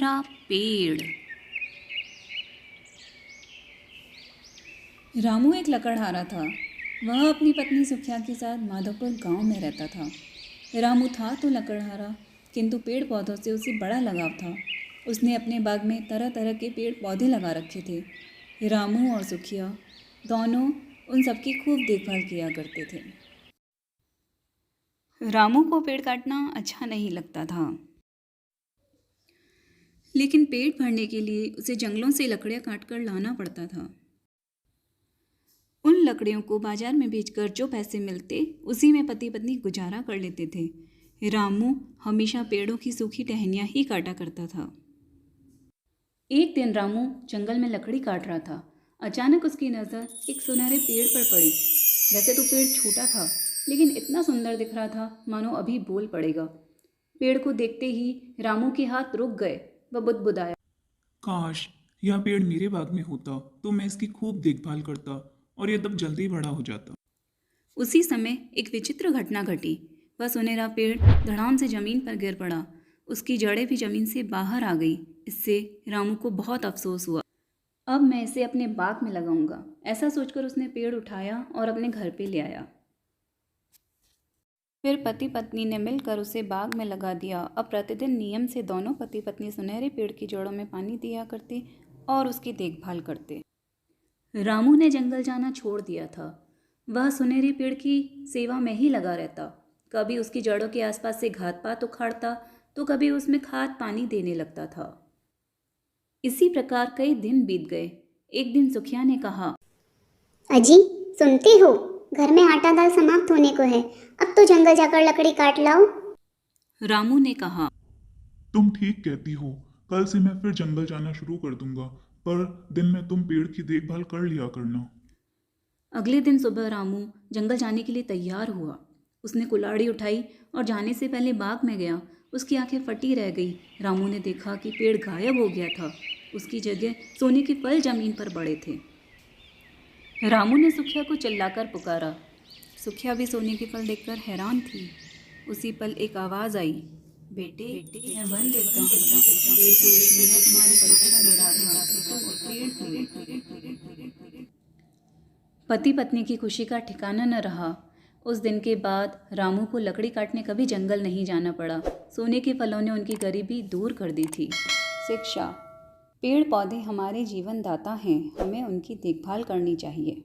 सुनहरा पेड़। रामू एक लकड़हारा था। वह अपनी पत्नी सुखिया के साथ माधोपुर गांव में रहता था। रामू था तो लकड़हारा, किंतु पेड़ पौधों से उसे बड़ा लगाव था। उसने अपने बाग में तरह तरह के पेड़ पौधे लगा रखे थे। रामू और सुखिया दोनों उन सबकी खूब देखभाल किया करते थे। रामू को पेड़ काटना अच्छा नहीं लगता था, लेकिन पेट भरने के लिए उसे जंगलों से लकड़ियाँ काटकर लाना पड़ता था। उन लकड़ियों को बाजार में बेचकर जो पैसे मिलते उसी में पति पत्नी गुजारा कर लेते थे। रामू हमेशा पेड़ों की सूखी टहनियाँ ही काटा करता था। एक दिन रामू जंगल में लकड़ी काट रहा था। अचानक उसकी नज़र एक सुनहरे पेड़ पर पड़ी। वैसे तो पेड़ छोटा था, लेकिन इतना सुंदर दिख रहा था मानो अभी बोल पड़ेगा। पेड़ को देखते ही रामू के हाथ रुक गए। वह बुदबुदाया, काश यह पेड़ मेरे बाग में होता तो मैं इसकी खूब देखभाल करता और यह तब जल्दी बड़ा हो जाता। उसी समय एक विचित्र घटना घटी। वह सुनहरा पेड़ धड़ाम से जमीन पर गिर पड़ा। उसकी जड़ें भी जमीन से बाहर आ गई। इससे रामू को बहुत अफसोस हुआ। अब मैं इसे अपने बाग में लगाऊंगा, ऐसा सोचकर उसने पेड़ उठाया और अपने घर पे ले आया। फिर पति पत्नी ने मिलकर उसे बाग में लगा दिया। अब प्रतिदिन नियम से दोनों पति पत्नी सुनहरे पेड़ की जड़ों में पानी दिया करते और उसकी देखभाल करते। रामू ने जंगल जाना छोड़ दिया था। वह सुनहरे पेड़ की सेवा में ही लगा रहता। कभी उसकी जड़ों के आसपास से घात पात उखाड़ता तो कभी उसमें खाद पानी देने लगता था। इसी प्रकार कई दिन बीत गए। एक दिन सुखिया ने कहा, अजी सुनते हो, घर में आटा दाल समाप्त होने को है। अब तो जंगल जाकर लकड़ी काट लाओ। रामू ने कहा, तुम ठीक कहती हो, कल से मैं फिर जंगल जाना शुरू कर दूंगा, पर दिन में तुम पेड़ की देखभाल कर लिया करना। अगले दिन सुबह रामू जंगल जाने के लिए तैयार हुआ। उसने कुल्हाड़ी उठाई और जाने से पहले बाग में गया। उसकी आंखें फटी रह गई। रामू ने देखा कि पेड़ गायब हो गया था। उसकी जगह सोने के फल जमीन पर पड़े थे। रामू ने सुखिया को चिल्लाकर पुकारा। सुखिया भी सोने के फल देखकर हैरान थी। उसी पल एक आवाज़ आई, बेटे मैं वन देवता हूँ। पेड़ के एक मैंने तुम्हारी परीक्षा ले रहा था, तुम पेड़ हुए। पति पत्नी की खुशी का ठिकाना न रहा। उस दिन के बाद रामू को लकड़ी काटने कभी जंगल नहीं जाना पड़ा। सोने के फलों ने उनकी गरीबी दूर कर दी थी। शिक्षा, पेड़ पौधे हमारे जीवन दाता हैं, हमें उनकी देखभाल करनी चाहिए।